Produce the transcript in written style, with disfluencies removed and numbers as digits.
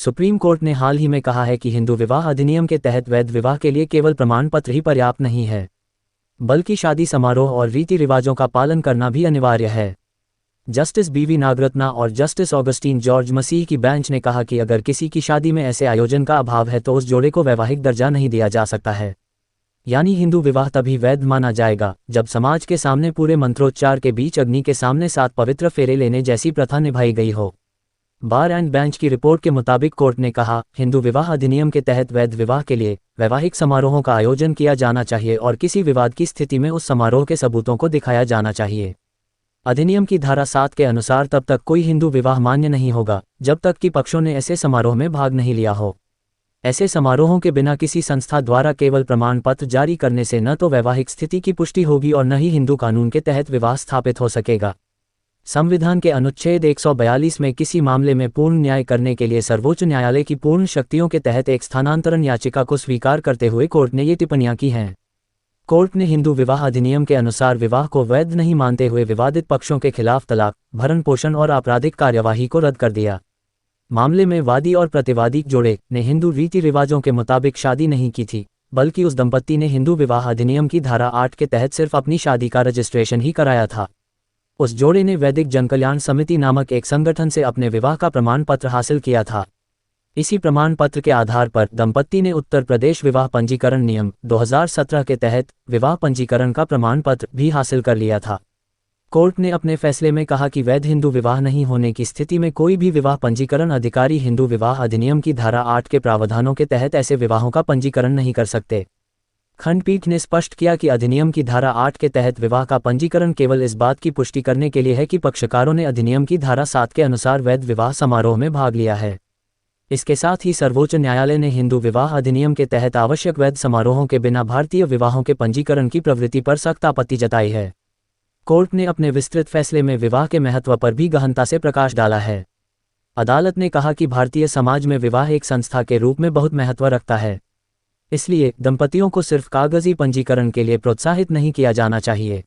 Supreme court ने हाल ही में कहा है कि हिंदू विवाह अधिनियम के तहत वैध विवाह के लिए केवल प्रमाण पत्र ही पर्याप्त नहीं है, बल्कि शादी समारोह और रीति रिवाजों का पालन करना भी अनिवार्य है। जस्टिस बीवी नागरत्ना और जस्टिस ऑगस्टीन जॉर्ज मसीह की बेंच ने कहा कि अगर किसी की शादी में ऐसे आयोजन का अभाव है तो उस जोड़े को वैवाहिक दर्जा नहीं दिया जा सकता है। यानी हिंदू विवाह तभी वैध माना जाएगा जब समाज के सामने पूरे मंत्रोच्चार के बीच अग्नि के सामने 7 पवित्र फेरे लेने जैसी प्रथा निभाई गई हो। बार एंड बेंच की रिपोर्ट के मुताबिक कोर्ट ने कहा, हिंदू विवाह अधिनियम के तहत वैध विवाह के लिए वैवाहिक समारोहों का आयोजन किया जाना चाहिए और किसी विवाद की स्थिति में उस समारोह के सबूतों को दिखाया जाना चाहिए। अधिनियम की धारा 7 के अनुसार तब तक कोई हिंदू विवाह मान्य नहीं होगा जब तक कि पक्षों ने ऐसे समारोह में भाग नहीं लिया हो। ऐसे समारोहों के बिना किसी संस्था द्वारा केवल प्रमाण पत्र जारी करने से न तो वैवाहिक स्थिति की पुष्टि होगी और न ही हिंदू कानून के तहत विवाह स्थापित हो सकेगा। संविधान के अनुच्छेद 142 में किसी मामले में पूर्ण न्याय करने के लिए सर्वोच्च न्यायालय की पूर्ण शक्तियों के तहत एक स्थानांतरण याचिका को स्वीकार करते हुए कोर्ट ने ये टिप्पणियां की हैं। कोर्ट ने हिंदू विवाह अधिनियम के अनुसार विवाह को वैध नहीं मानते हुए विवादित पक्षों के खिलाफ तलाक, भरण पोषण और आपराधिक कार्यवाही को रद्द कर दिया। मामले में वादी और प्रतिवादी जोड़े ने हिंदू रीति रिवाजों के मुताबिक शादी नहीं की थी, बल्कि उस दंपत्ति ने हिंदू विवाह अधिनियम की धारा 8 के तहत सिर्फ अपनी शादी का रजिस्ट्रेशन ही कराया था। उस जोड़े ने वैदिक जनकल्याण समिति नामक एक संगठन से अपने विवाह का प्रमाण पत्र हासिल किया था। इसी प्रमाण पत्र के आधार पर दंपत्ति ने उत्तर प्रदेश विवाह पंजीकरण नियम 2017 के तहत विवाह पंजीकरण का प्रमाण पत्र भी हासिल कर लिया था। कोर्ट ने अपने फैसले में कहा कि वैध हिंदू विवाह नहीं होने की स्थिति में कोई भी विवाह पंजीकरण अधिकारी हिंदू विवाह अधिनियम की धारा 8 के प्रावधानों के तहत ऐसे विवाहों का पंजीकरण नहीं कर सकते। खंडपीठ ने स्पष्ट किया कि अधिनियम की धारा 8 के तहत विवाह का पंजीकरण केवल इस बात की पुष्टि करने के लिए है कि पक्षकारों ने अधिनियम की धारा 7 के अनुसार वैध विवाह समारोह में भाग लिया है। इसके साथ ही सर्वोच्च न्यायालय ने हिंदू विवाह अधिनियम के तहत आवश्यक वैध समारोहों के बिना भारतीय विवाहों के पंजीकरण की प्रवृत्ति पर सख्त आपत्ति जताई है। कोर्ट ने अपने विस्तृत फैसले में विवाह के महत्व पर भी गहनता से प्रकाश डाला है। अदालत ने कहा कि भारतीय समाज में विवाह एक संस्था के रूप में बहुत महत्व रखता है, इसलिए दंपतियों को सिर्फ कागजी पंजीकरण के लिए प्रोत्साहित नहीं किया जाना चाहिए।